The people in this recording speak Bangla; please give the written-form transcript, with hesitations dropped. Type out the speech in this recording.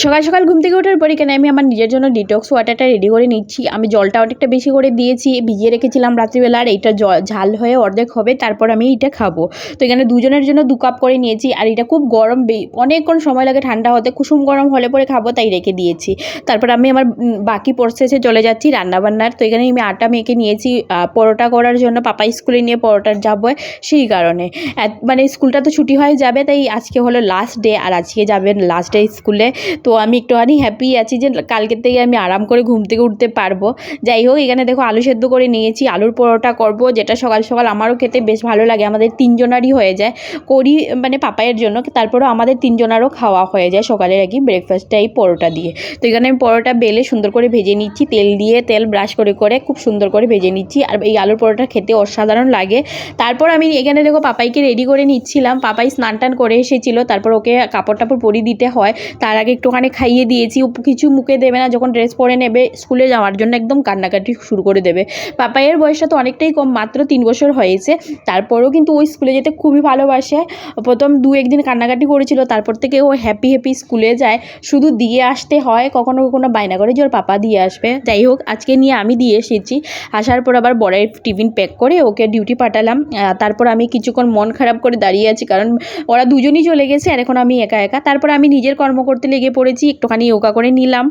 সকাল সকাল ঘুম থেকে ওঠার পর এখানে আমি আমার নিজের জন্য ডিটক্স ওয়াটারটা রেডি করে নিচ্ছি। আমি জলটা অনেকটা বেশি করে দিয়েছি, ভিজিয়ে রেখেছিলাম রাত্রিবেলা, আর এইটা ঝাল হয়ে অর্ধেক হবে, তারপর আমি এইটা খাবো। তো এখানে দুজনের জন্য 2 কাপ করে নিয়েছি, আর এটা খুব গরম, অনেকক্ষণ সময় লাগে ঠান্ডা হতে, কুসুম গরম হলে পরে খাবো, তাই রেখে দিয়েছি। তারপর আমি আমার বাকি প্রসেসে চলে যাচ্ছি রান্নাবান্নার। তো এখানে আমি আটা মেখে নিয়েছি পরোটা করার জন্য, পাপা স্কুলে নিয়ে পরোটা যাবো সেই কারণে। মানে স্কুলটা তো ছুটি হয়ে যাবে, তাই আজকে হলো লাস্ট ডে, আর আজকে যাবেন লাস্ট ডে স্কুলে। তো আমি একটুখানি হ্যাপি আছি যে কালকের থেকে আমি আরাম করে ঘুম থেকে উঠতে পারবো। যাই হোক, এখানে দেখো আলু সেদ্ধ করে নিয়েছি, আলুর পরোটা করব, যেটা সকাল সকাল আমারও খেতে বেশ ভালো লাগে। আমাদের 3 জনারই হয়ে যায়, করি মানে পাপায়ের জন্য, তারপরেও আমাদের 3 জনারও খাওয়া হয়ে যায় সকালের আর কি ব্রেকফাস্টটা এই পরোটা দিয়ে। তো এখানে আমি পরোটা বেলে সুন্দর করে ভেজে নিচ্ছি, তেল দিয়ে, তেল ব্রাশ করে করে খুব সুন্দর করে ভেজে নিচ্ছি। আর এই আলুর পরোটা খেতে অসাধারণ লাগে। তারপর আমি এখানে দেখো পাপাইকে রেডি করে নিচ্ছিলাম। পাপাই স্নান টান করে এসেছিলো, তারপর ওকে কাপড় টাপড় পরিয়ে দিতে হয়, তার আগে একটুখানি খাইয়ে দিয়েছি। ও কিছু মুখে দেবে না, যখন ড্রেস পরে নেবে স্কুলে যাওয়ার জন্য একদম কান্নাকাটি শুরু করে দেবে। পাপাইয়ের বয়সটা তো অনেকটাই কম, মাত্র 3 বছর হয়েছে, তারপরেও কিন্তু ওই স্কুলে যেতে খুবই ভালোবাসে। প্রথম 2-1 দিন কান্নাকাটি করেছিল, তারপর থেকে ও হ্যাপি হ্যাপি স্কুলে যায়। শুধু দিয়ে আসতে হয়, কখনো কখনো বায়না করে যে ওর পাপা দিয়ে আসবে। যাই হোক, আজকে নিয়ে আমি দিয়ে এসেছি। আসার পর আবার বরের টিফিন প্যাক করে ওকে ডিউটি পাঠালাম। তারপর আমি কিছুক্ষণ মন খারাপ করে দাঁড়িয়ে আছি, কারণ ওরা দুজনই চলে গেছে আর এখন আমি একা একা। তারপর আমি নিজের কর্ম করতে লেগে পড়েছি, একটুখানি যোগা করে নিলাম।